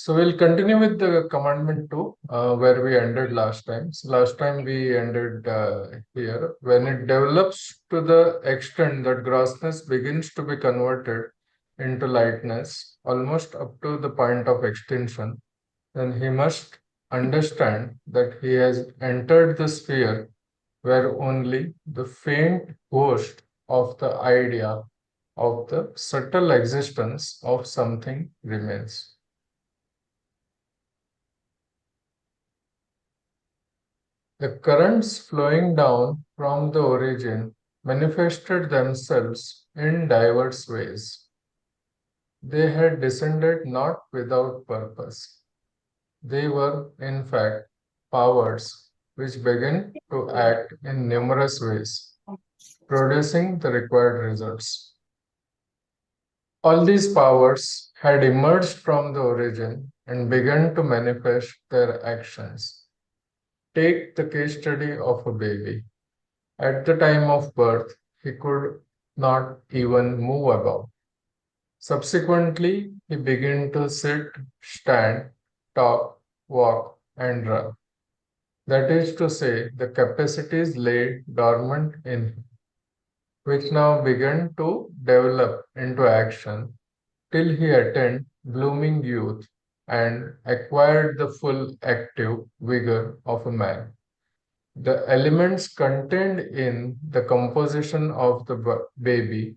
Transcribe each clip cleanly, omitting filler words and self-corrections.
So we'll continue with the commandment 2, where we ended last time. So last time we ended here. When it develops to the extent that grossness begins to be converted into lightness, almost up to the point of extinction, then he must understand that he has entered the sphere where only the faint ghost of the idea of the subtle existence of something remains. The currents flowing down from the origin manifested themselves in diverse ways. They had descended not without purpose. They were, in fact, powers which began to act in numerous ways, producing the required results. All these powers had emerged from the origin and began to manifest their actions. Take the case study of a baby. At the time of birth, he could not even move about. Subsequently, he began to sit, stand, talk, walk, and run. That is to say, the capacities lay dormant in him, which now began to develop into action till he attained blooming youth and acquired the full active vigor of a man. The elements contained in the composition of the baby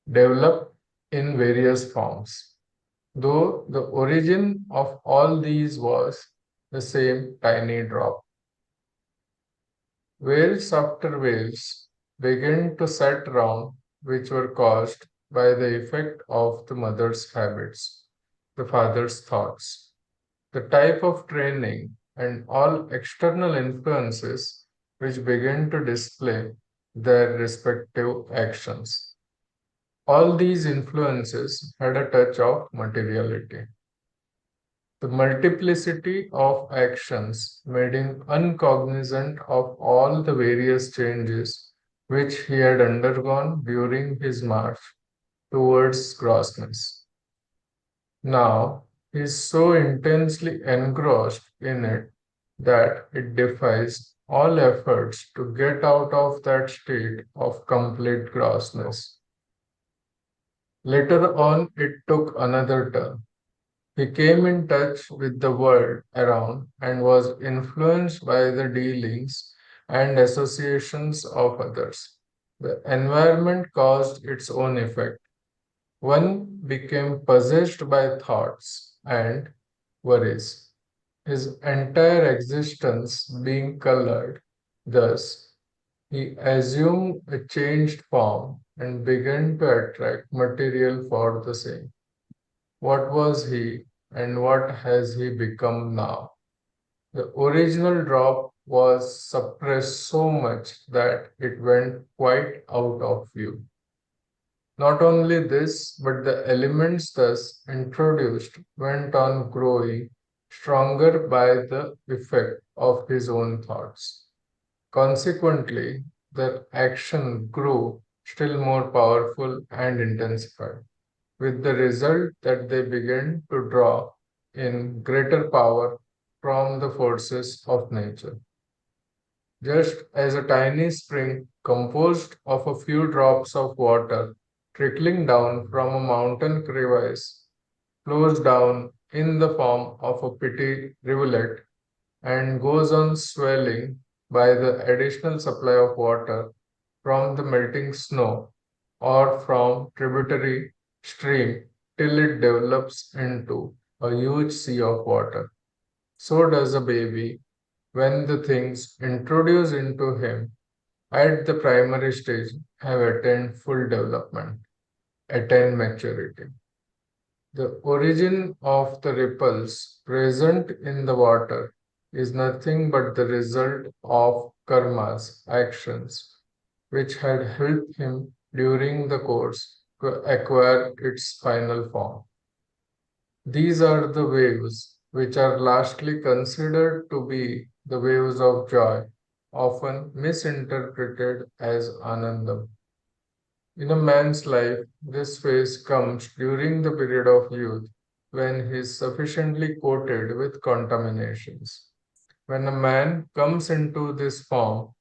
develop in various forms, though the origin of all these was the same tiny drop. Whales after whales began to set round, which were caused by the effect of the mother's habits, the father's thoughts, the type of training, and all external influences which began to display their respective actions. All these influences had a touch of materiality. The multiplicity of actions made him uncognizant of all the various changes which he had undergone during his march towards grossness. Now he is so intensely engrossed in it that it defies all efforts to get out of that state of complete grossness. Later on, it took another turn. He came in touch with the world around and was influenced by the dealings and associations of others. The environment caused its own effect. One became possessed by thoughts and worries, his entire existence being colored. Thus, he assumed a changed form and began to attract material for the same. What was he and what has he become now? The original drop was suppressed so much that it went quite out of view. Not only this, but the elements thus introduced went on growing stronger by the effect of his own thoughts. Consequently, their action grew still more powerful and intensified, with the result that they began to draw in greater power from the forces of nature. Just as a tiny spring composed of a few drops of water trickling down from a mountain crevice flows down in the form of a petty rivulet and goes on swelling by the additional supply of water from the melting snow or from tributary stream till it develops into a huge sea of water. So does a baby when the things introduced into him at the primary stage have attained full development, attained maturity. The origin of the ripples present in the water is nothing but the result of karma's actions, which had helped him during the course to acquire its final form. These are the waves which are lastly considered to be the waves of joy, often misinterpreted as anandam. In a man's life, this phase comes during the period of youth when he is sufficiently coated with contaminations. When a man comes into this form,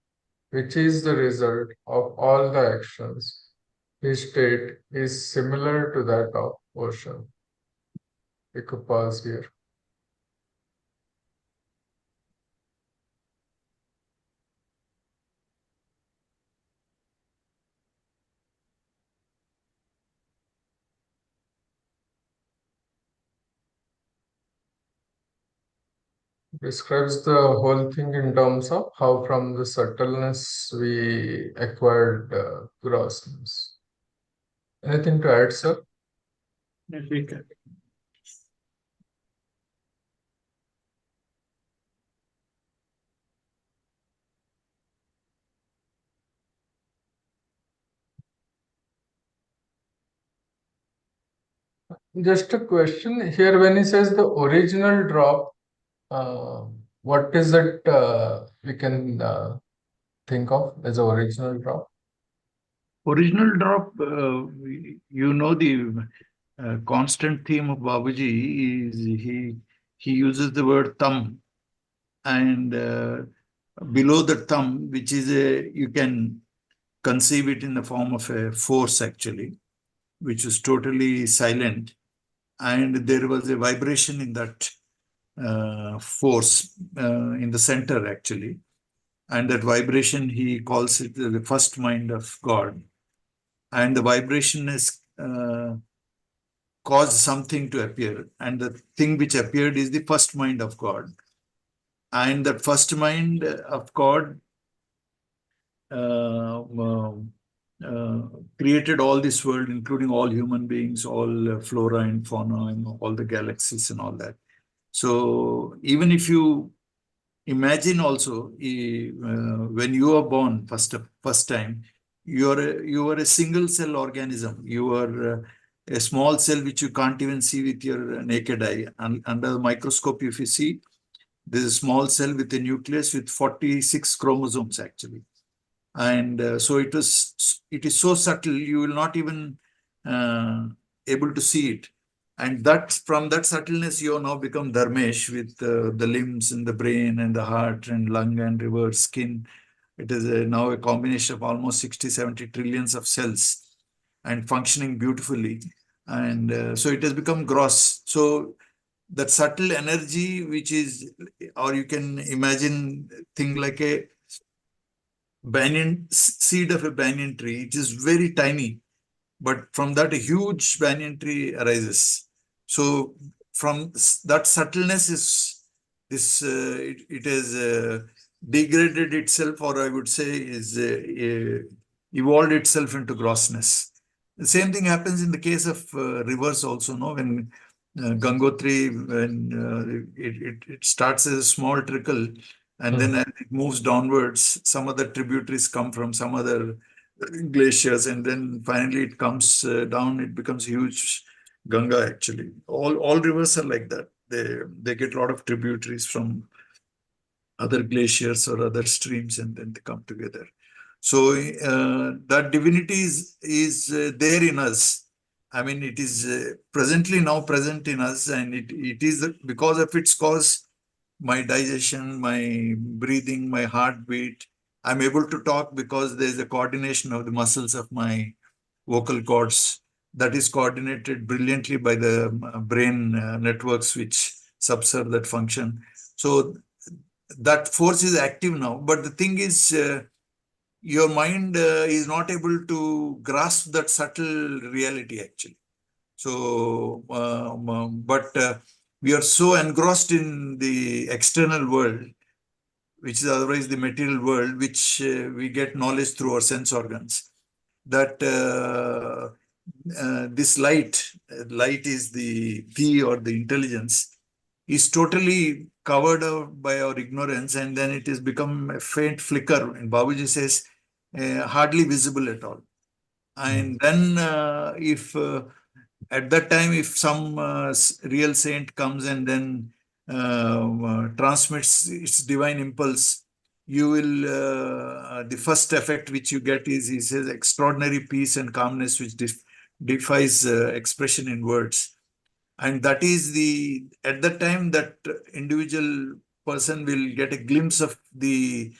which is the result of all the actions, his state is similar to that of ocean. We could pause here. Describes the whole thing in terms of how from the subtleness we acquired grossness. Anything to add, sir? Just a question here when he says the original drop, what is it we can think of as the original drop? Original drop, you know, the constant theme of Babuji is he uses the word thumb, and below the thumb, which is you can conceive it in the form of a force actually, which is totally silent, and there was a vibration in that force in the center actually, and that vibration he calls it the first mind of God, and the vibration has caused something to appear, and the thing which appeared is the first mind of God, and that first mind of God uh, uh, created all this world, including all human beings, all flora and fauna, and all the galaxies and all that. So even if you imagine also, when you are born first time, you are a single cell organism. You are a small cell which you can't even see with your naked eye. And under the microscope, if you see, there's a small cell with a nucleus with 46 chromosomes actually. And so it is so subtle you will not even uh, able to see it, and that from that subtleness you have now become Dharmesh with the limbs and the brain and the heart and lung and liver, skin. It is now a combination of almost 60-70 trillions of cells and functioning beautifully, and so it has become gross. So that subtle energy, which is, or you can imagine thing like a banyan seed of a banyan tree. It is very tiny, but from that a huge banyan tree arises. So from that subtleness is this it has degraded itself, or I would say is evolved itself into grossness. The same thing happens in the case of rivers also. No, when Gangotri, when it starts as a small trickle, and then as it moves downwards, some other tributaries come from some other glaciers, and then finally it comes down. It becomes huge Ganga. Actually, all rivers are like that. They get a lot of tributaries from other glaciers or other streams, and then they come together. So that divinity is there in us. I mean, it is presently now present in us, and it is because of its cause, my digestion, my breathing, my heartbeat. I'm able to talk because there's a coordination of the muscles of my vocal cords that is coordinated brilliantly by the brain networks which subserve that function. So that force is active now. But the thing is, your mind is not able to grasp that subtle reality actually. So, but we are so engrossed in the external world, which is otherwise the material world, which we get knowledge through our sense organs, that this light is the P or the intelligence, is totally covered up by our ignorance, and then it has become a faint flicker. And Babuji says, hardly visible at all. And then if at that time, if some real saint comes and then transmits its divine impulse, you will, the first effect which you get is, he says, extraordinary peace and calmness which defies expression in words. And that is at that time that individual person will get a glimpse of the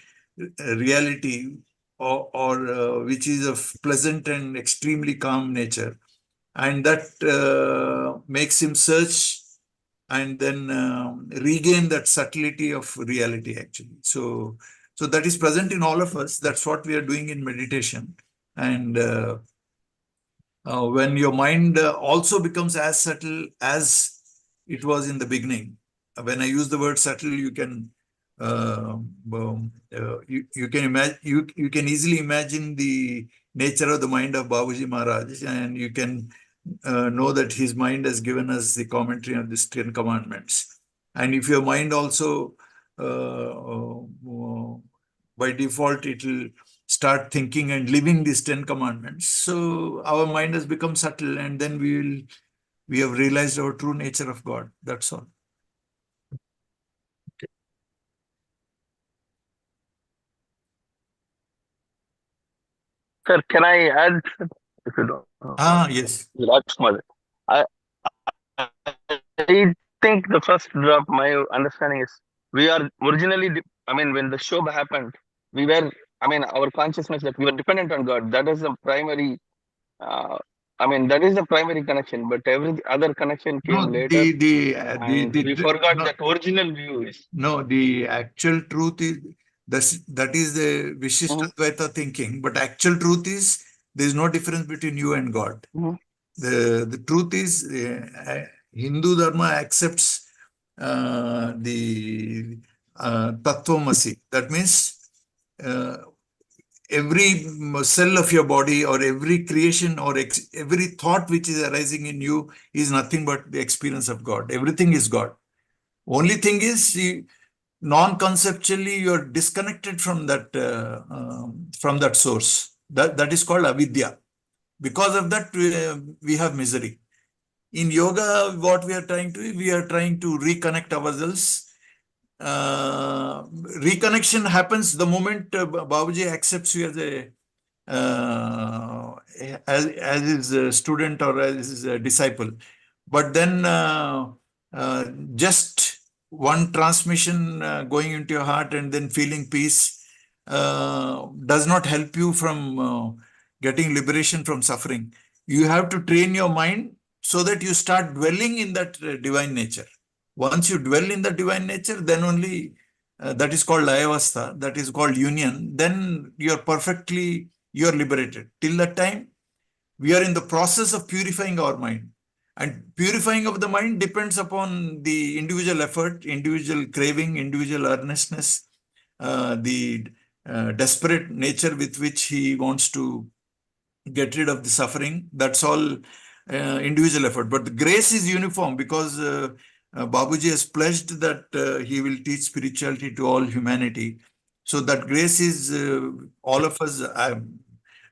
reality, or which is of pleasant and extremely calm nature. And that makes him search and then regain that subtlety of reality actually. So that is present in all of us. That's what we are doing in meditation. And when your mind also becomes as subtle as it was in the beginning. When I use the word subtle, you can you can imagine, you can easily imagine the nature of the mind of Babuji Maharaj, and you can know that his mind has given us the commentary on the 10 commandments. And if your mind also by default it will start thinking and living these 10 commandments, so our mind has become subtle, and then we have realized our true nature of God. That's all. Sir, can I add? If you don't, Yes. Rajkumar. I, I think the first drop, my understanding is we are originally, I mean, when the show happened, we were, I mean, our consciousness that we were dependent on God. That is the primary, uh, I mean, that is the primary connection, but every other connection No, came later, and we the forgot no, that original view is. no, the actual truth is that is the Mhm, Vishishtadvaita thinking, but actual truth is there is no difference between you and God. mhm, The truth is Hindu Dharma accepts the Tattvamasi. That means uh, every cell of your body or every creation or every thought which is arising in you is nothing but the experience of God. Everything is God. Only thing is, non-conceptually, you're disconnected from that source. That is called avidya. Because of that, we have misery. In yoga, what we are trying to reconnect ourselves. Reconnection happens the moment Babuji accepts you as as his student or as his disciple. But then uh, just one transmission going into your heart and then feeling peace does not help you from getting liberation from suffering. You have to train your mind so that you start dwelling in that divine nature. Once you dwell in the divine nature, then only that is called layavastha, that is called union. Then you're liberated. Till that time, we are in the process of purifying our mind. And purifying of the mind depends upon the individual effort, individual craving, individual earnestness, the desperate nature with which he wants to get rid of the suffering. That's all individual effort. But the grace is uniform because Babuji has pledged that he will teach spirituality to all humanity. So that grace is all of us.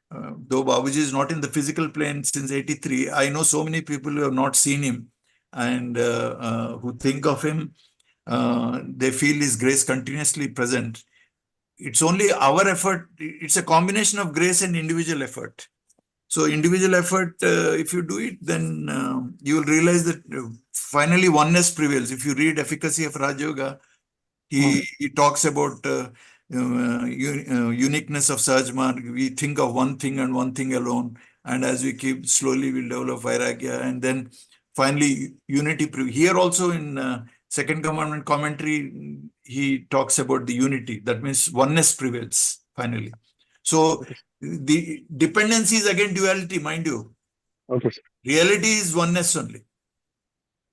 Though Babuji is not in the physical plane since 83, I know so many people who have not seen him and who think of him. They feel his grace continuously present. It's only our effort. It's a combination of grace and individual effort. So individual effort, if you do it, then you will realize that finally oneness prevails. If you read Efficacy of Raj Yoga, he talks about uniqueness of Sahajmarg. We think of one thing and one thing alone. And as we keep slowly, we'll develop Vairagya. And then finally, unity. Here also in Second Commandment commentary, he talks about the unity. That means oneness prevails finally. So the dependency is again duality, mind you. okay, sir. Reality is oneness only.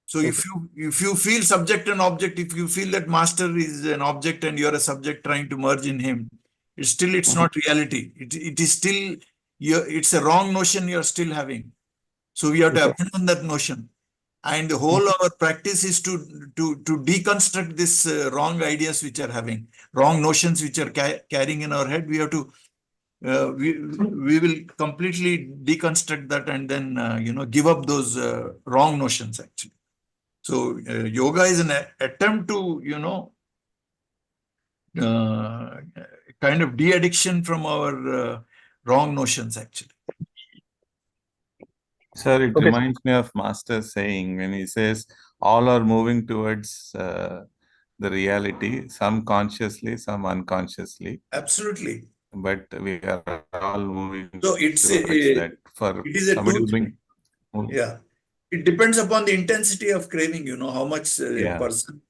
So Okay. if you feel subject and object, if you feel that master is an object and you're a subject trying to merge in him, it's Mhm, not reality. It is still it's a wrong notion you're still having. So we have to okay. abandon that notion. And the whole of our practice is to deconstruct this wrong ideas which are having, wrong notions which are carrying in our head. We have to we will completely deconstruct that and then give up those wrong notions actually. So yoga is an attempt to uh, kind of de-addiction from our wrong notions actually. Sir, it Okay. reminds me of Master saying when he says all are moving towards the reality, some consciously, some unconsciously, Absolutely. but we are all moving So it's towards that. For it is a somebody who's two-thing. being, Yeah. It depends upon the intensity of craving, how much a yeah, person,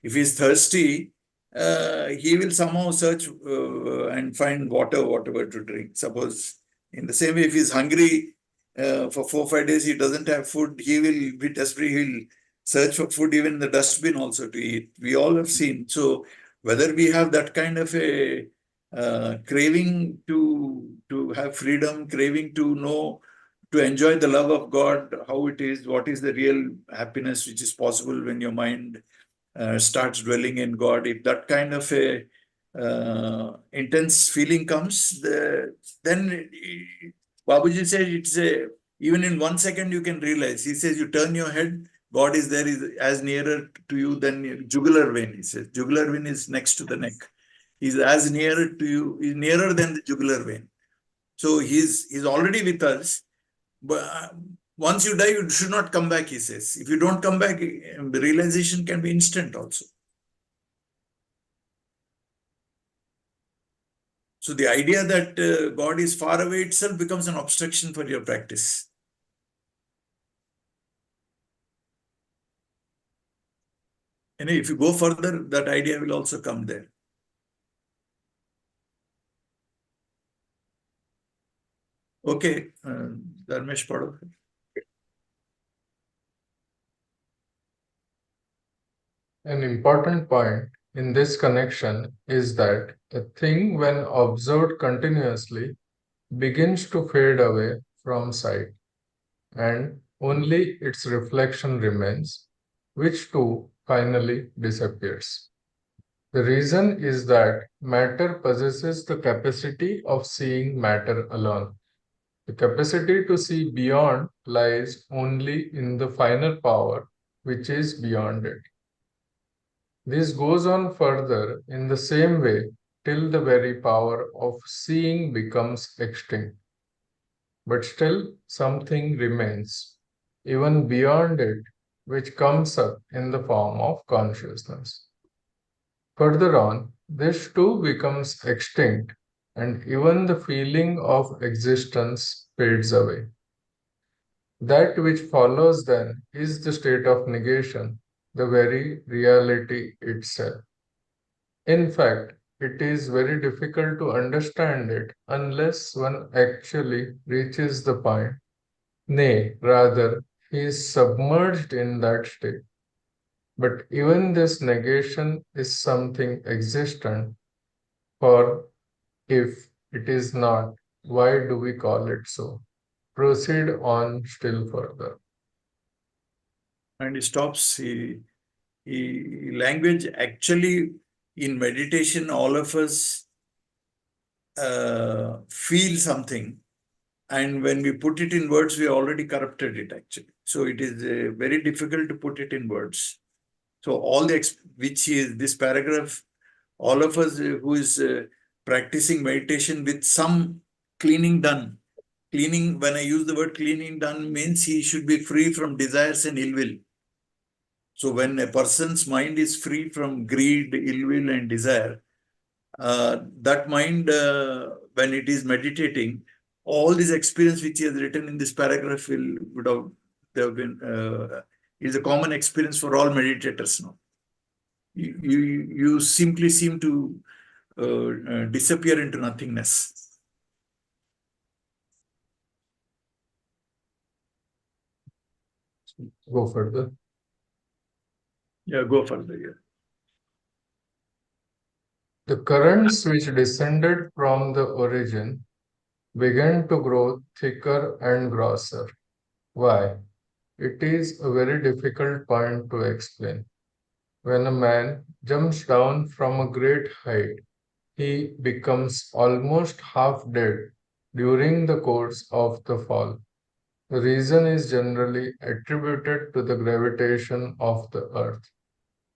if he's thirsty, he will somehow search and find water, whatever to drink. Suppose in the same way, if he's hungry for 4 or 5 days, he doesn't have food, he will be desperate, he'll search for food even in the dustbin also to eat. We all have seen. So whether we have that kind of a craving to have freedom, craving to know, to enjoy the love of God, how it is, what is the real happiness which is possible when your mind starts dwelling in God. If that kind of a intense feeling comes, then Babuji said it's a, even in 1 second you can realize. He says you turn your head, God is there, is as nearer to you than your jugular vein. He says jugular vein is next to the neck. He's as nearer to you, he's nearer than the jugular vein. So he's already with us. But once you die, you should not come back, he says. If you don't come back, the realization can be instant also. So the idea that God is far away itself becomes an obstruction for your practice. And if you go further, that idea will also come there. Okay, Dharmesh Pado. An important point in this connection is that a thing, when observed continuously, begins to fade away from sight, and only its reflection remains, which too finally disappears. The reason is that matter possesses the capacity of seeing matter alone. The capacity to see beyond lies only in the finer power which is beyond it. This goes on further in the same way till the very power of seeing becomes extinct. But still something remains, even beyond it, which comes up in the form of consciousness. Further on, this too becomes extinct, and even the feeling of existence fades away. That which follows then is the state of negation, the very reality itself. In fact, it is very difficult to understand it unless one actually reaches the point. Nay, rather, he is submerged in that state. But even this negation is something existent, for if it is not, why do we call it so? Proceed on still further. And he stops. Language actually, in meditation, all of us feel something. And when we put it in words, we already corrupted it actually. So it is very difficult to put it in words. So all the, which is this paragraph, all of us who is practicing meditation with some cleaning done. Cleaning, when I use the word cleaning done, means he should be free from desires and ill will. So when a person's mind is free from greed, ill will, and desire, that mind, when it is meditating, all this experience which he has written in this paragraph would have been is a common experience for all meditators now. You simply seem to disappear into nothingness. Go further. Yeah, go further. Yeah. The currents which descended from the origin began to grow thicker and grosser. Why? It is a very difficult point to explain. When a man jumps down from a great height, he becomes almost half dead during the course of the fall. The reason is generally attributed to the gravitation of the earth.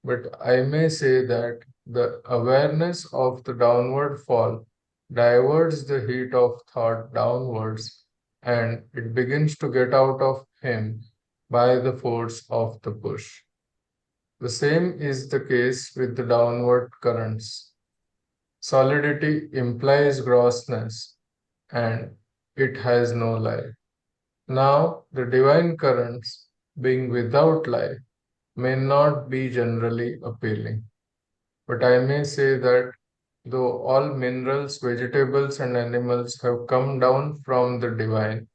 But I may say that the awareness of the downward fall diverts the heat of thought downwards, and it begins to get out of him by the force of the push. The same is the case with the downward currents. Solidity implies grossness, and it has no life. Now, the divine currents, being without life, may not be generally appealing. But I may say that though all minerals, vegetables, and animals have come down from the divine,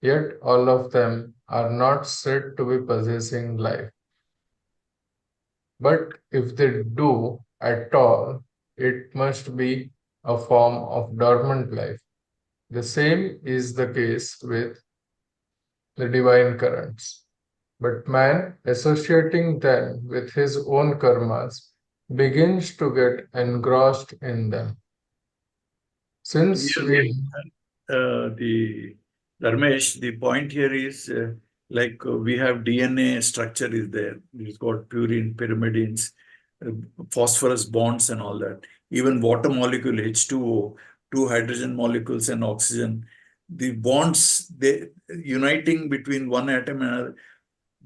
yet all of them are not said to be possessing life. But if they do at all, it must be a form of dormant life. The same is the case with the divine currents. But man, associating them with his own karmas, begins to get engrossed in them. Since we The Dharmesh, the point here is we have DNA structure is there. It's got purine, pyrimidines, phosphorus bonds and all that. Even water molecule H2O, two hydrogen molecules and oxygen. The bonds, they uniting between one atom and another.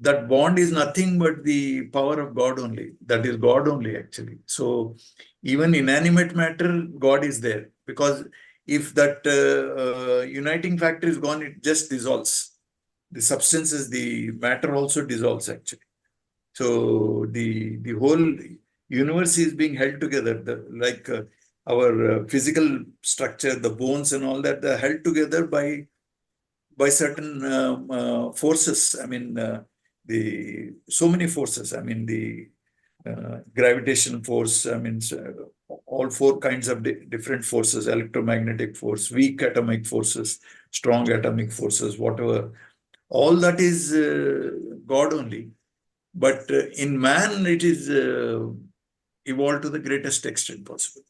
That bond is nothing but the power of God only. That is God only actually. So even inanimate matter, God is there, because if that uniting factor is gone, it just dissolves. The substances, the matter also dissolves actually. So the whole universe is being held together, our physical structure, the bones and all that, they're held together by certain forces. I mean, so many forces. I mean, the gravitational force. I mean, all four kinds of different forces: electromagnetic force, weak atomic forces, strong atomic forces, whatever. All that is God only. But in man, it is evolved to the greatest extent possible.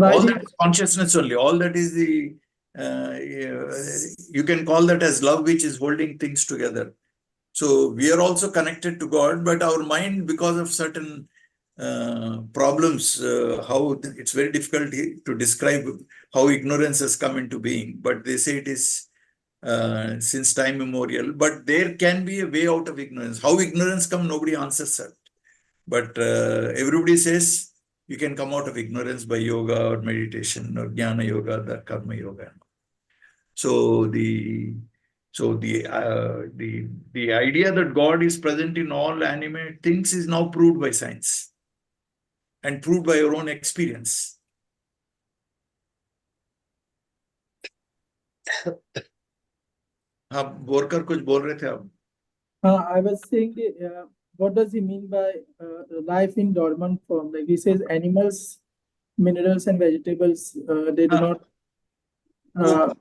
All that is consciousness only. All that is the, you can call that as love, which is holding things together. So we are also connected to God, but our mind, because of certain problems, how it's very difficult to describe how ignorance has come into being. But they say it is since time immemorial. But there can be a way out of ignorance. How ignorance come, nobody answers that. But everybody says you can come out of ignorance by yoga or meditation or jnana yoga, the karma yoga. So the idea that God is present in all animate things is now proved by science and proved by our own experience. Borkar कुछ बोल रहे थे आप? I was saying, what does he mean by life in dormant form? Like he says, animals, minerals, and vegetables, they do not. हाँ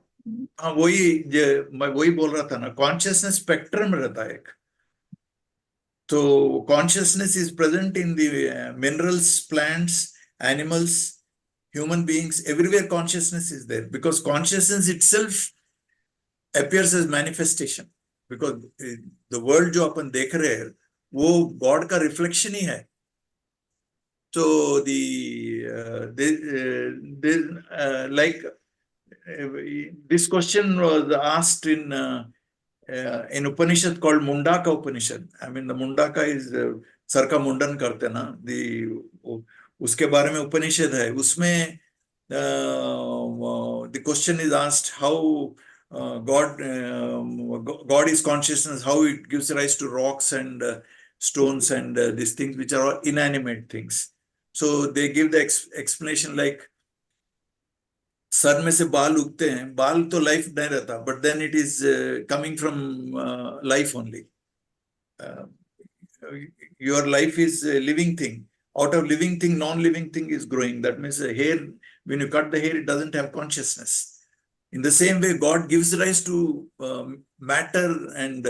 मैं वही बोल रहा था ना, कॉन्शियसनेस स्पेक्ट्रम रहता है एक. So consciousness is present in the minerals, plants, animals, human beings, everywhere consciousness is there, because consciousness itself appears as manifestation. Because the world जो अपन देख रहे हैं वो God का reflection ही है. So this question was asked in Upanishad called Mundaka Upanishad. I mean, the Mundaka is sir का मुंडन करते ना, उसके बारे में उपनिषद है. उसमें the question is asked how God is consciousness, how it gives rise to rocks and stones and these things which are inanimate things. So they give the explanation like, sir में से बाल उगते हैं, बाल तो लाइफ नहीं रहता, but then it is coming from life only. Your life is a living thing. Out of living thing, non-living thing is growing. That means hair, when you cut the hair, it doesn't have consciousness. In the same way, God gives rise to matter and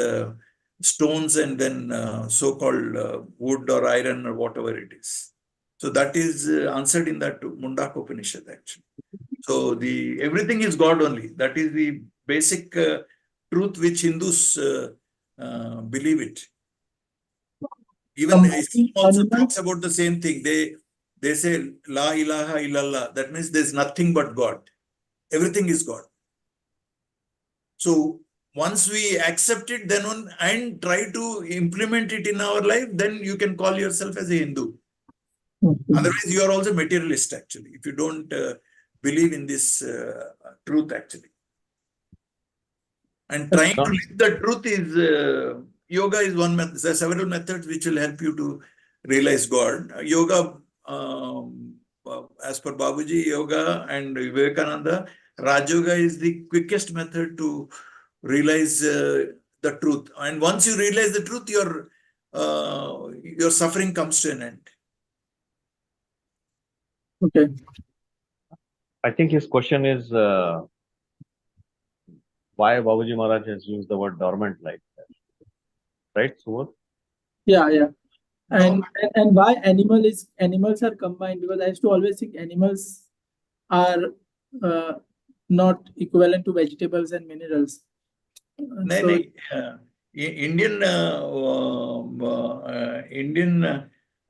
stones and then so-called wood or iron or whatever it is. So that is answered in that Mundaka Upanishad actually. So everything is God only. That is the basic truth which Hindus believe it. Even Islam also talks about the same thing. They say La ilaha illallah. That means there's nothing but God. Everything is God. So once we accept it, and try to implement it in our life, then you can call yourself as a Hindu. Otherwise, you are also materialist, actually, if you don't believe in this truth, actually. And trying to live the truth is, yoga is one method. There are several methods which will help you to realize God. Yoga, as per Babuji, yoga and Vivekananda, Raj Yoga is the quickest method to realize the truth. And once you realize the truth, your suffering comes to an end. Okay. I think his question is why Babuji Maharaj has used the word dormant like that. Right, Sumant? Yeah, yeah. And why animals are combined? Because I used to always think animals are not equivalent to vegetables and minerals. So, Indian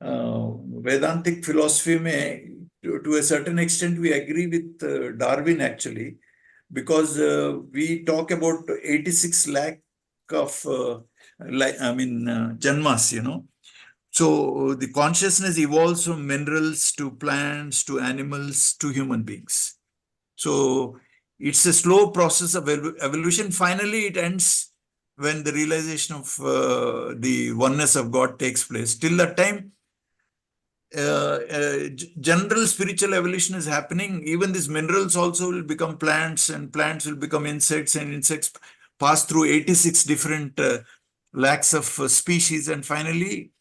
Vedantic philosophy to a certain extent we agree with Darwin, actually, because we talk about 86 lakh of janmas, you know. So the consciousness evolves from minerals to plants to animals to human beings. So it's a slow process of evolution. Finally, it ends when the realization of the oneness of God takes place. Till that time, general spiritual evolution is happening. Even these minerals also will become plants, and plants will become insects, and insects pass through 86 different lakhs of species, and finally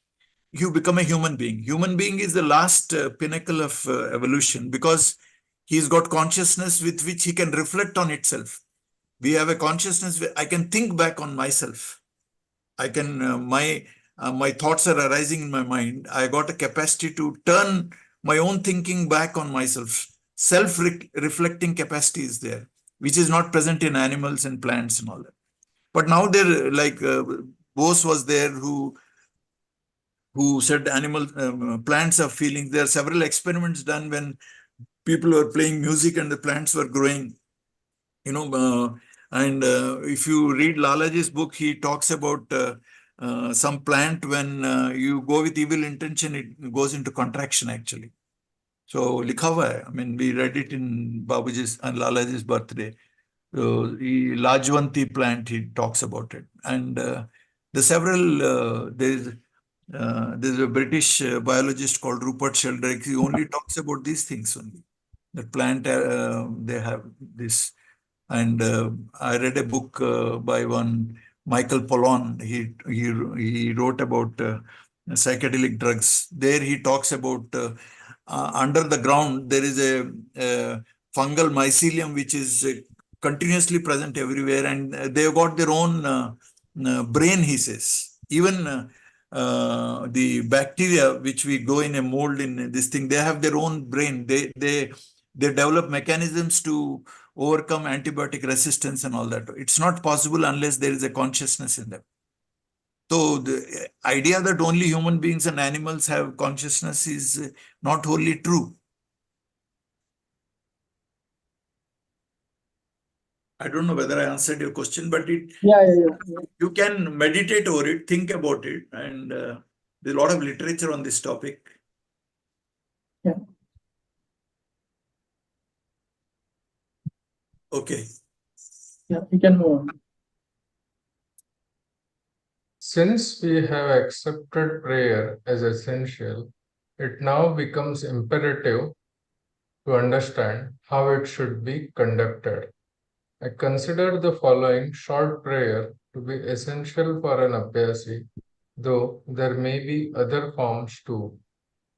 you become a human being. Human being is the last pinnacle of evolution, because he's got consciousness with which he can reflect on itself. We have a consciousness where I can think back on myself. I can, my thoughts are arising in my mind. I got a capacity to turn my own thinking back on myself. Self-reflecting capacity is there, which is not present in animals and plants and all that. But now there, like Bose was there who said plants have feelings. There are several experiments done when people were playing music and the plants were growing, you know. If you read Lalaji's book, he talks about some plant, when you go with evil intention, it goes into contraction, actually. So, likha hua hai. I mean, we read it in Babuji's and Lalaji's birthday. So, the Lajwanti plant, he talks about it. And there's a British biologist called Rupert Sheldrake. He only talks about these things only. The plant, they have this. And I read a book by one Michael Pollan. He wrote about psychedelic drugs. There he talks about under the ground there is a fungal mycelium which is continuously present everywhere, and they've got their own brain, he says. Even the bacteria which we grow in a mold in this thing, they have their own brain. They develop mechanisms to overcome antibiotic resistance and all that. It's not possible unless there is a consciousness in them. So the idea that only human beings and animals have consciousness is not wholly true. I don't know whether I answered your question, but yeah. you can meditate over it, think about it, and there's a lot of literature on this topic. Yeah. Okay. Yeah, we can move on. Since we have accepted prayer as essential, it now becomes imperative to understand how it should be conducted. I consider the following short prayer to be essential for an Abhyasi, though there may be other forms too.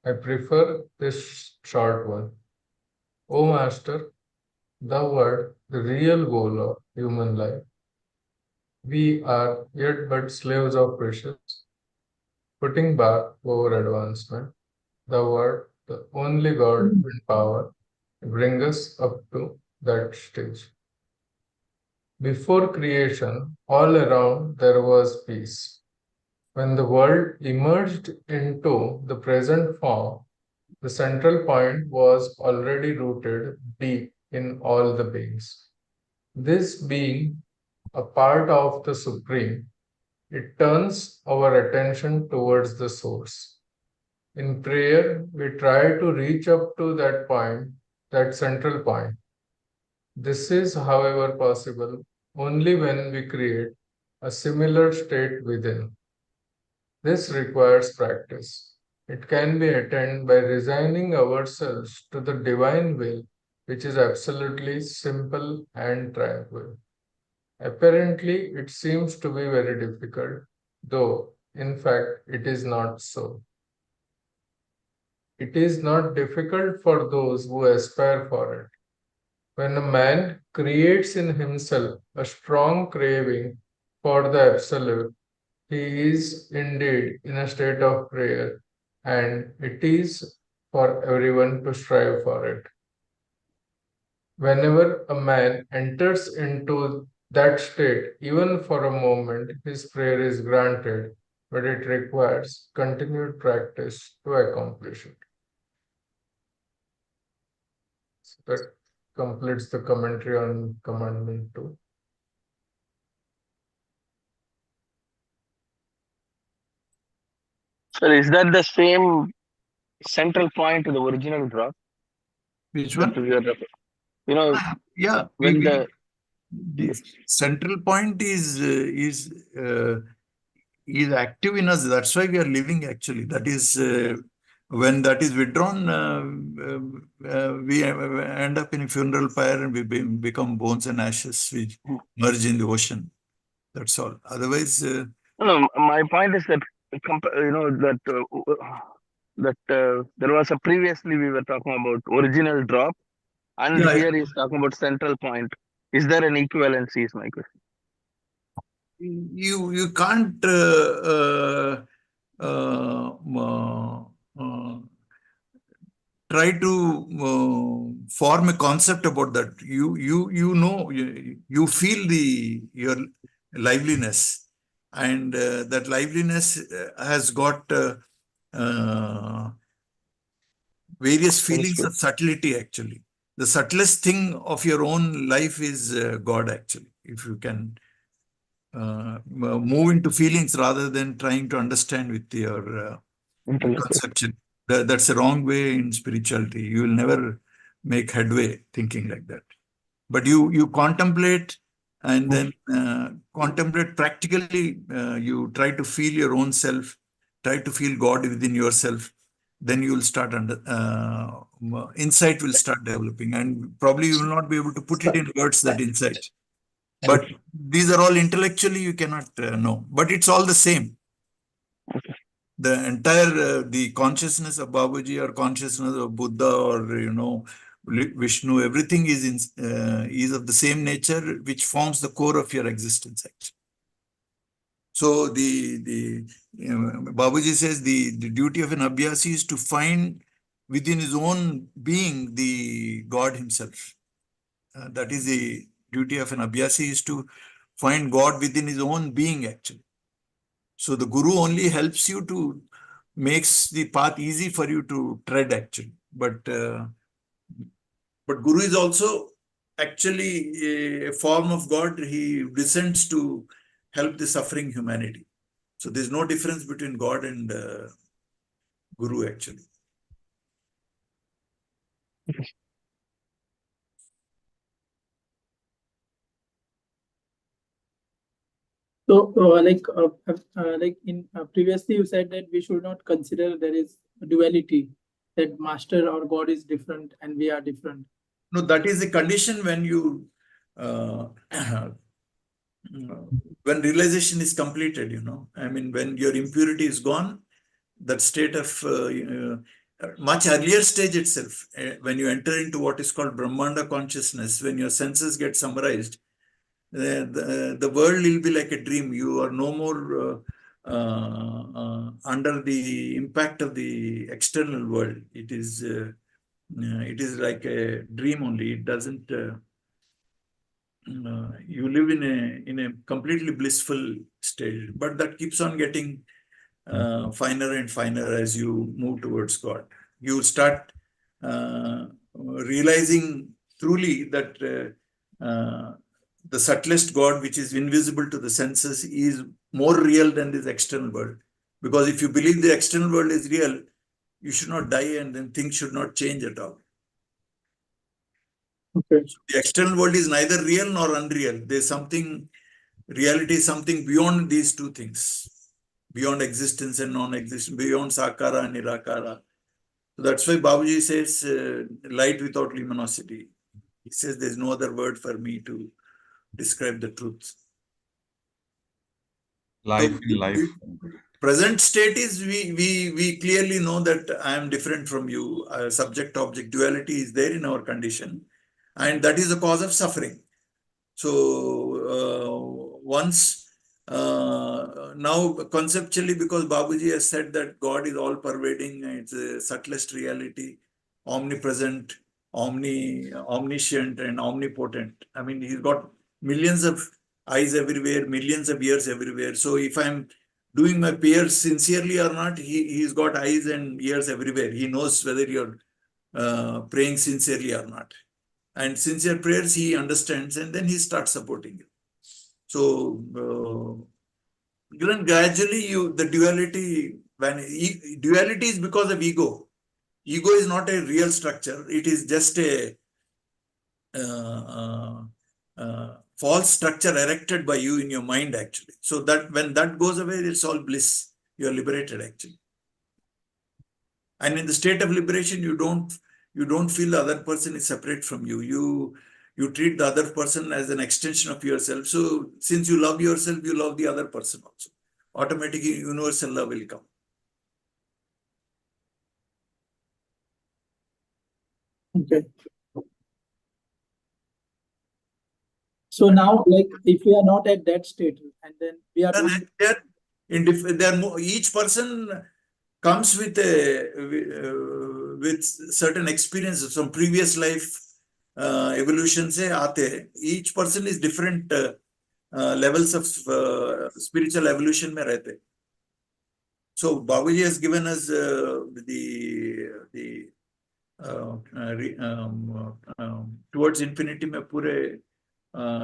I prefer this short one. O Master, thou art the real goal of human life. We are yet but slaves of wishes, putting back over advancement. Thou art the only God in power to bring us up to that stage. Before creation, all around there was peace. When the world emerged into the present form, the central point was already rooted deep in all the beings. This being a part of the Supreme, it turns our attention towards the source. In prayer, we try to reach up to that point, that central point. This is, however, possible only when we create a similar state within. This requires practice. It can be attained by resigning ourselves to the divine will, which is absolutely simple and tranquil. Apparently, it seems to be very difficult, though, in fact, it is not so. It is not difficult for those who aspire for it. When a man creates in himself a strong craving for the Absolute, he is indeed in a state of prayer, and it is for everyone to strive for it. Whenever a man enters into that state, even for a moment, his prayer is granted, but it requires continued practice to accomplish it. So that completes the commentary on Commandment 2. So is that the same central point to the original drop? Which That one? we are, you know, Yeah, when the central point is active in us. That's why we are living actually. That is when that is withdrawn, we end up in a funeral pyre and we become bones and ashes. We merge in the ocean. That's all. Otherwise, no, my point is that there was a previously we were talking about original drop, and yeah, here he's talking about central point. Is there an equivalency? Is my question. you can't try to form a concept about that. You know you feel your liveliness, and that liveliness has got various feelings Understood. of subtlety. Actually, the subtlest thing of your own life is God. Actually, if you can move into feelings rather than trying to understand with your conception. That's a wrong way in spirituality. You will never make headway thinking like that. But you contemplate, and then contemplate practically. You try to feel your own self, try to feel God within yourself. Then you will start insight will start developing, and probably you will not be able to put it in words, that insight. But these are all intellectually you cannot know. But it's all the same. The entire the consciousness of Babuji or consciousness of Buddha or Vishnu, everything is of the same nature, which forms the core of your existence. Actually, so Babuji says the duty of an abhyasi is to find within his own being the God himself. That is the duty of an abhyasi, is to find God within his own being. Actually, so the Guru only helps you to makes the path easy for you to tread, actually. But Guru is also actually a form of God. He descends to help the suffering humanity. So there's no difference between God and Guru, actually. So, previously you said that we should not consider there is a duality, that master or God is different and we are different. No, that is the condition when you when realization is completed. I mean, when your impurity is gone, that state of much earlier stage itself, when you enter into what is called Brahmanda consciousness, when your senses get summarized, the world will be like a dream. You are no more under the impact of the external world. It is like a dream only. It doesn't. You live in a completely blissful state, but that keeps on getting finer and finer as you move towards God. You start realizing truly that the subtlest God, which is invisible to the senses, is more real than this external world. Because if you believe the external world is real, you should not die and then things should not change at all. Okay. So the external world is neither real nor unreal. There's something, reality is something beyond these two things, beyond existence and non-existence, beyond Sakara and Nirakara. So that's why Babuji says light without luminosity. He says there's no other word for me to describe the truth. Life So, in life. present state is we clearly know that I am different from you. Subject-object duality is there in our condition, and that is the cause of suffering. So now conceptually, because Babuji has said that God is all pervading, it's a subtlest reality, omnipresent, omniscient, and omnipotent. I mean, he's got millions of eyes everywhere, millions of ears everywhere. So if I'm doing my prayers sincerely or not, he's got eyes and ears everywhere. He knows whether you're praying sincerely or not. And sincere prayers he understands, and then he starts supporting you. So then gradually the duality, duality is because of ego. Ego is not a real structure. It is just a false structure erected by you in your mind, actually. So that when that goes away, it's all bliss. You're liberated, actually. And in the state of liberation, you don't feel the other person is separate from you. You treat the other person as an extension of yourself. So since you love yourself, you love the other person also. Automatically, universal love will come. Okay. So now, like, if we are not at that state, and then we are Each person comes with with certain experiences from previous life evolution se aate. Each person is different levels of spiritual evolution mein rehte. So Babuji has given us towards infinity mein pure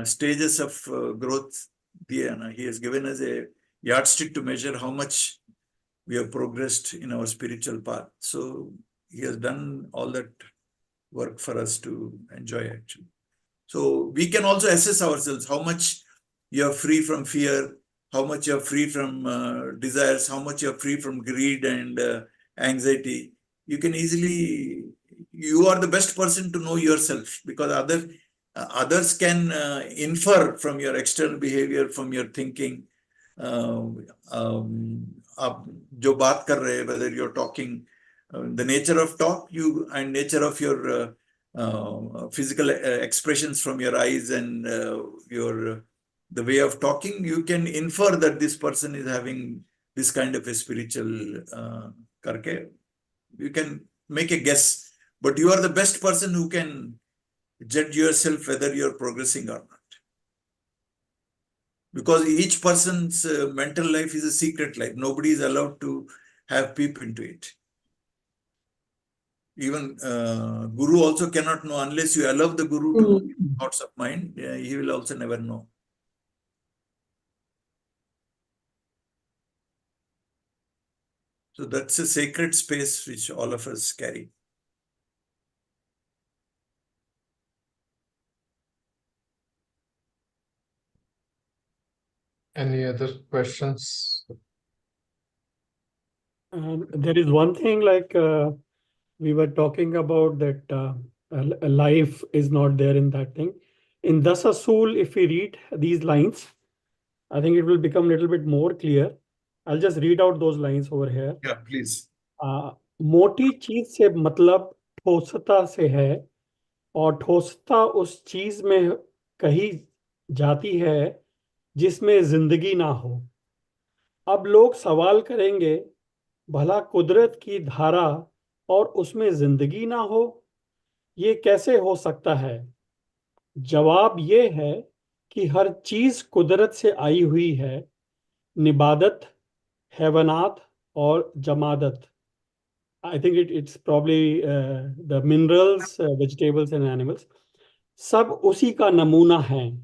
stages of growth diya na. He has given us a yardstick to measure how much we have progressed in our spiritual path. So he has done all that work for us to enjoy, actually. So we can also assess ourselves, how much you are free from fear, how much you are free from desires, how much you are free from greed and anxiety. You can easily, you are the best person to know yourself, because others can infer from your external behavior, from your thinking, आप जो बात कर रहे हैं, whether you're talking, the nature of talk, you and nature of your physical expressions from your eyes and the way of talking, you can infer that this person is having this kind of a spiritual karke. You can make a guess, but you are the best person who can judge yourself whether you're progressing or not. Because each person's mental life is a secret life. Nobody is allowed to have peep into it. Even Guru also cannot know unless you allow the Guru to know thoughts of mind. He will also never know. So that's a sacred space which all of us carry. Any other questions? There is one thing, like we were talking about, that life is not there in that thing. In Dus Usool, if we read these lines, I think it will become a little bit more clear. I'll just read out those lines over here. Yeah, please. मोटी चीज से मतलब ठोसता से है, और ठोसता उस चीज में कही जाती है जिसमें जिंदगी ना हो. अब लोग सवाल करेंगे, भला कुदरत की धारा और उसमें जिंदगी ना हो, ये कैसे हो सकता है? जवाब ये है कि हर चीज कुदरत से आई हुई है, निबादत, हैवानात और जमादत. I think it's probably the minerals, vegetables and animals. सब उसी का नमूना है.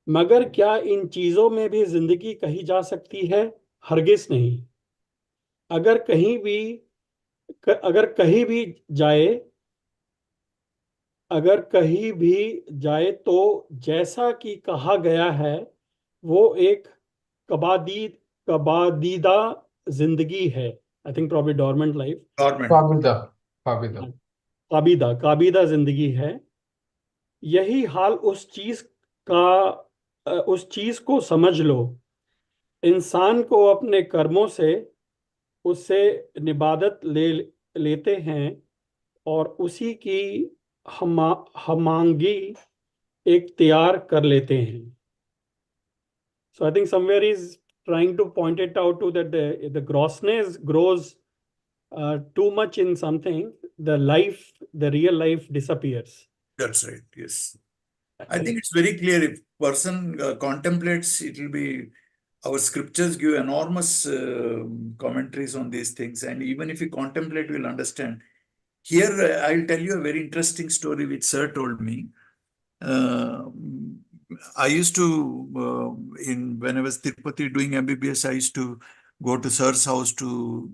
मगर क्या इन चीजों में भी जिंदगी कही जा सकती है? हरगिज नहीं। अगर कहीं भी अगर कहीं भी जाए अगर कहीं भी जाए तो जैसा कि कहा गया है, वो एक कबादीदा जिंदगी है। I think probably dormant life. Government. Pabida. Pabida. काबिदा जिंदगी है। यही हाल उस चीज को समझ लो। इंसान को अपने कर्मों से उससे निबादत लेते हैं और उसी की हमांगी इख्तियार कर लेते हैं। So I think somewhere is trying to point it out to that the grossness grows too much in something, the real life disappears. That's right. Yes. I think it's very clear. If person contemplates, it will be, our scriptures give enormous commentaries on these things. And even if you contemplate, we'll understand. Here, I'll tell you a very interesting story which Sir told me. I used to, when I was Tirupati doing MBBS, I used to go to Sir's house to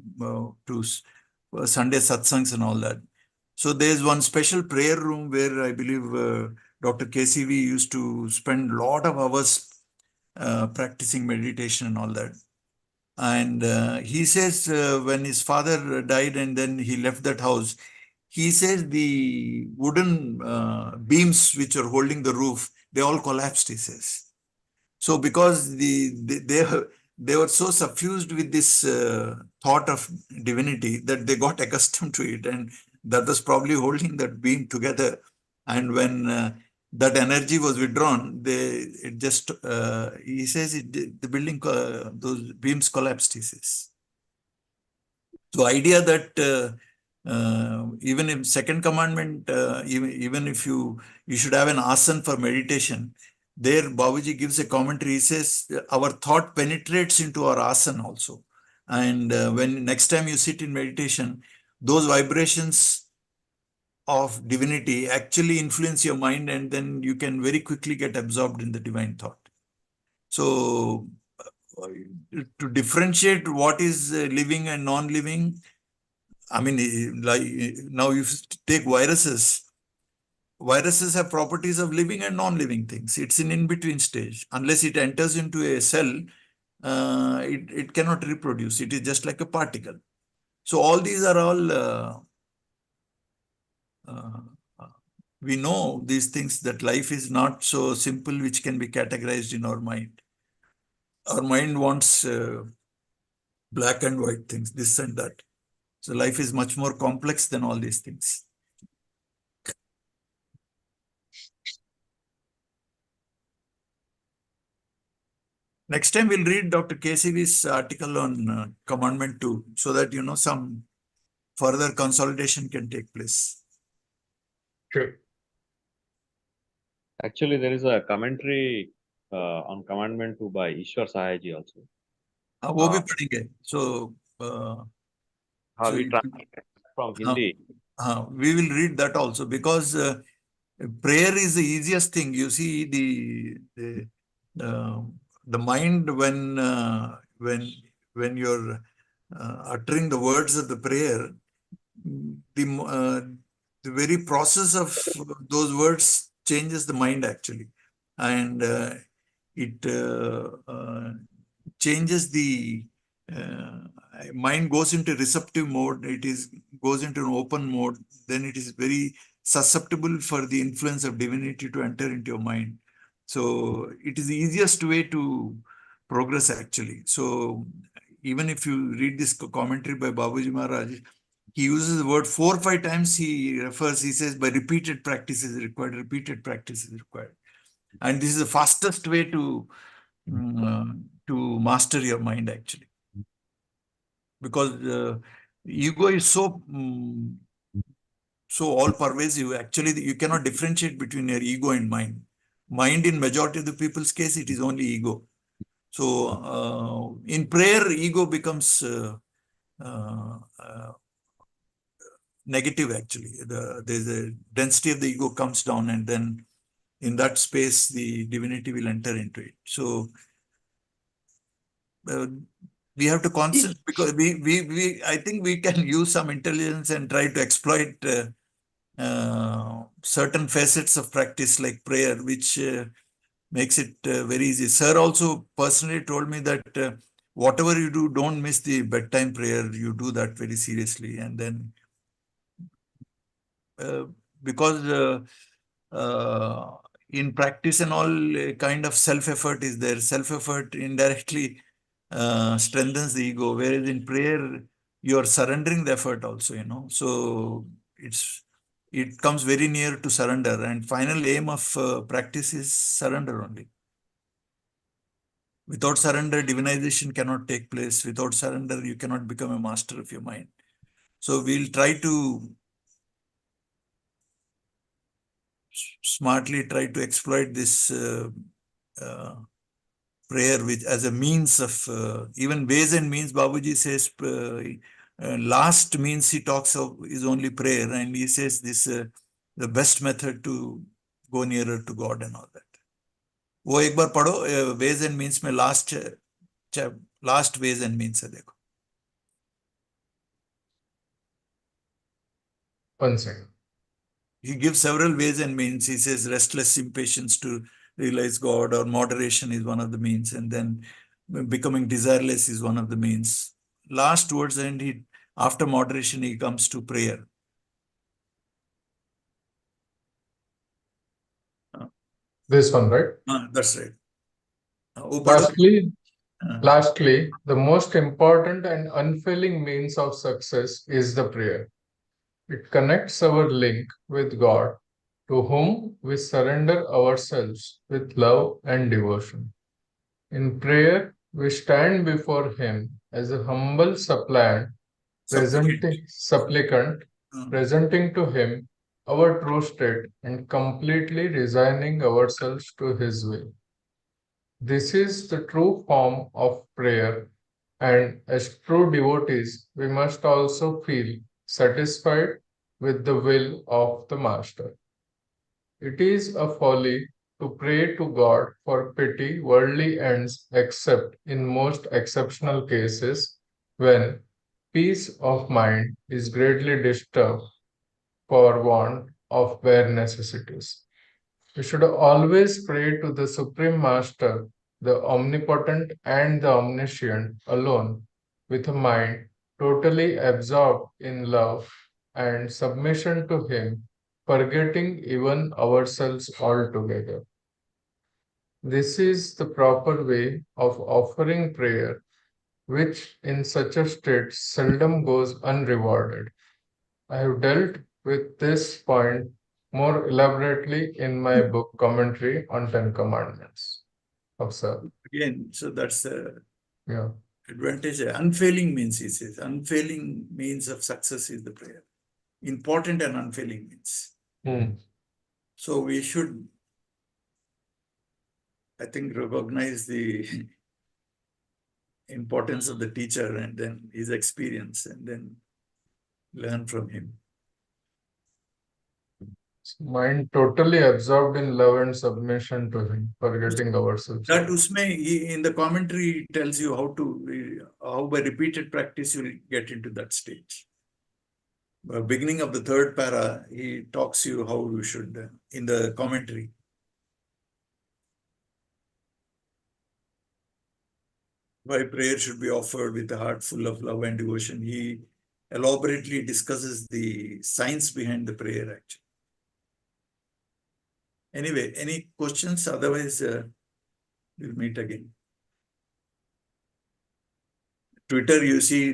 Sunday satsangs and all that. So there's one special prayer room where I believe Dr. KCV used to spend a lot of hours practicing meditation and all that. And he says when his father died and then he left that house, he says the wooden beams which are holding the roof, they all collapsed, he says. So because they were so suffused with this thought of divinity that they got accustomed to it, and that was probably holding that beam together. And when that energy was withdrawn, he says the building, those beams collapsed, he says. So idea that even in second commandment, even if you should have an asana for meditation, there Babuji gives a commentary. He says our thought penetrates into our asana also, and when next time you sit in meditation, those vibrations of divinity actually influence your mind, and then you can very quickly get absorbed in the divine thought. So to differentiate what is living and non-living, I mean, like now you take viruses. Viruses have properties of living and non-living things. It's an in-between stage. Unless it enters into a cell, it cannot reproduce. It is just like a particle. So all these are all, we know these things, that life is not so simple which can be categorized in our mind. Our mind wants black and white things, this and that. So life is much more complex than all these things. Next time we'll read Dr. KCV's article on Commandment 2 so that, you know, some further consolidation can take place. Sure. Actually, there is a commentary on Commandment 2 by Ishwar Sahaji also. वो भी पढ़ेंगे. So, How we translate from Hindi. we will read that also, because prayer is the easiest thing. You see, the mind, when you're uttering the words of the prayer, the very process of those words changes the mind actually, and it changes the mind, goes into receptive mode. Goes into an open mode. Then it is very susceptible for the influence of divinity to enter into your mind. So it is the easiest way to progress actually. So even if you read this commentary by Babuji Maharaj, he uses the word 4 or 5 times. He says by repeated practice is required, repeated practice is required. And this is the fastest way to master your mind actually. Because ego is so all pervasive. Actually, you cannot differentiate between your ego and mind. Mind, in majority of the people's case, it is only ego. So in prayer, ego becomes negative actually. There's a density of the ego comes down, and then In that space, the divinity will enter into it. So we have to concentrate, because I think we can use some intelligence and try to exploit certain facets of practice like prayer, which makes it very easy. Sir also personally told me that whatever you do, don't miss the bedtime prayer. You do that very seriously. And then because in practice and all, kind of self-effort is there. Self-effort indirectly strengthens the ego, whereas in prayer, you are surrendering the effort also, So it comes very near to surrender, and final aim of practice is surrender only. Without surrender, divinization cannot take place. Without surrender, you cannot become a master of your mind. So we'll try to smartly try to exploit this prayer which as a means of even ways and means. Babuji says last means he talks of is only prayer, and he says this the best method to go nearer to God and all that. वो एक बार पढ़ो ways and means में last ways and means है देखो. One second. He gives several ways and means. He says restless impatience to realize God, or moderation is one of the means, and then becoming desireless is one of the means. Last towards the end, after moderation, he comes to prayer. This one, right? That's right. Lastly, the most important and unfailing means of success is the prayer. It connects our link with God, to whom we surrender ourselves with love and devotion. In prayer, we stand before Him as a humble supplicant, presenting to Him our true state and completely resigning ourselves to His will. This is the true form of prayer, and as true devotees, we must also feel satisfied with the will of the Master. It is a folly to pray to God for petty worldly ends except in most exceptional cases when peace of mind is greatly disturbed for want of bare necessities. We should always pray to the Supreme Master, the Omnipotent and the Omniscient alone, with a mind totally absorbed in love and submission to Him, forgetting even ourselves altogether. This is the proper way of offering prayer, which in such a state seldom goes unrewarded. I have dealt with this point more elaborately in my book Commentary on 10 Commandments. Observe. Again, so that's the Yeah. advantage. Unfailing means, he says, unfailing means of success is the prayer. Important and unfailing means. So we should, I think, recognize the importance of the teacher and then his experience, and then learn from him. Mind totally absorbed in love and submission to Him, forgetting ourselves. That Usme, in the commentary, tells you how by repeated practice you will get into that stage. Beginning of the third para, he talks you how you should, in the commentary. Why prayer should be offered with a heart full of love and devotion. He elaborately discusses the science behind the prayer, actually. Anyway, any questions? Otherwise, we'll meet again. Twitter, you see,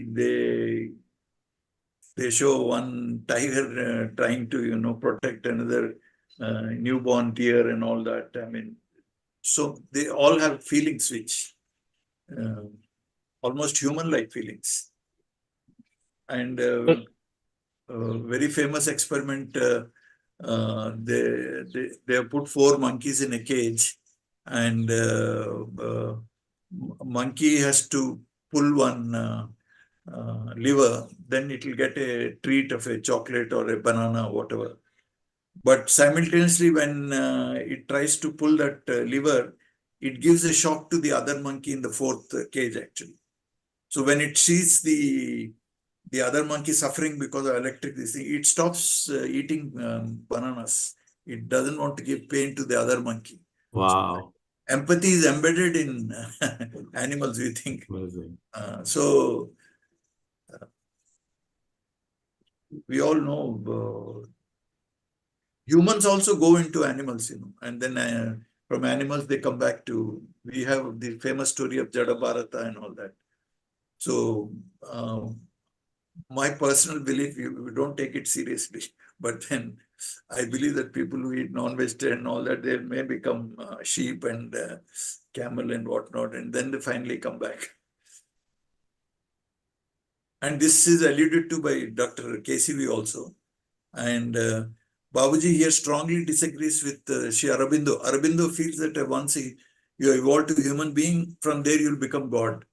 they show one tiger trying to, protect another newborn deer and all that. I mean, so they all have feelings which almost human-like feelings. And very famous experiment, they have put 4 monkeys in a cage, and monkey has to pull one lever, then it will get a treat of a chocolate or a banana, whatever. But simultaneously, when it tries to pull that lever, it gives a shock to the other monkey in the fourth cage actually. So when it sees the other monkey suffering because of electric this thing, it stops eating bananas. It doesn't want to give pain to the other monkey. Wow. Empathy is embedded in animals, we think. Amazing. So we all know humans also go into animals, and then from animals they come back to, we have the famous story of Jada Bharata and all that. So my personal belief, we don't take it seriously, but then I believe that people who eat non-vegetarian and all that, they may become sheep and camel and whatnot, and then they finally come back. And this is alluded to by Dr. KCV also. And Babuji here strongly disagrees with Sri Aurobindo. Aurobindo feels that once you evolve to human being, from there you'll become God.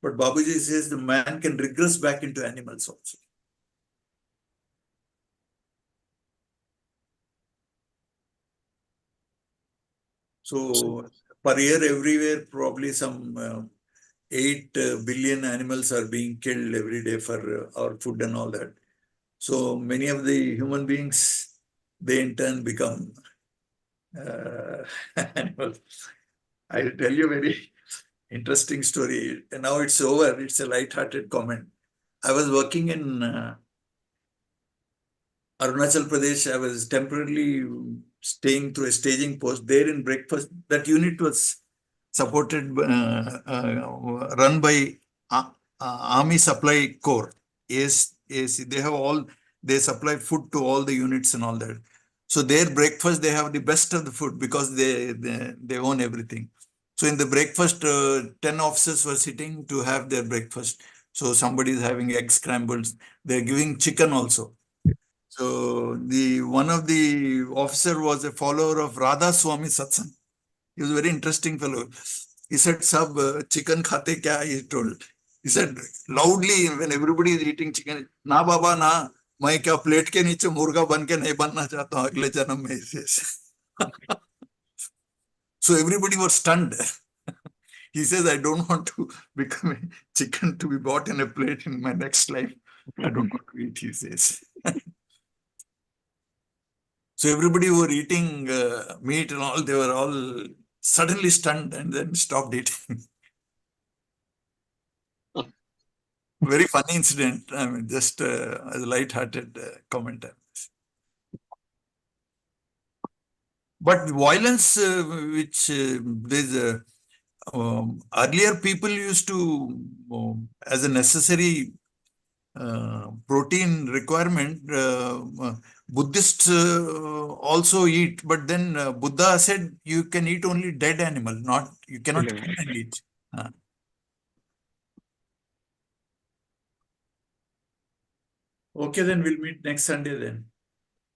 But Babuji says the man can regress back into animals also. So per year, everywhere, probably some 8 billion animals are being killed every day for our food and all that. So many of the human beings, they in turn become animals. I'll tell you a very interesting story. And now it's over. It's a light-hearted comment. I was working in Arunachal Pradesh. I was temporarily staying through a staging post there in breakfast. That unit was supported, run by Army Supply Corps. Yes, they have all, they supply food to all the units and all that. So their breakfast, they have the best of the food because they own everything. So in the breakfast, 10 officers were sitting to have their breakfast. So somebody is having egg scrambles. They're giving chicken also. So one of the officer was a follower of Radha Swami Satsang. He was a very interesting fellow. He said, "Sab chicken khate kya?" He told. He said loudly when everybody is eating chicken, "Na baba na, मैं क्या plate के नीचे मुर्गा बन के नहीं बनना चाहता हूँ अगले जन्म में." So everybody was stunned. He says, "I don't want to become a chicken to be bought in a plate in my next life. I don't want to eat," he says. So everybody who were eating meat and all, they were all suddenly stunned and then stopped eating. Very funny incident. I mean, just as a light-hearted comment. But violence, which there's earlier people used to, as a necessary protein requirement, Buddhists also eat, but then Buddha said you can eat only dead animal, you cannot kill and eat. Okay, then we'll meet next Sunday then.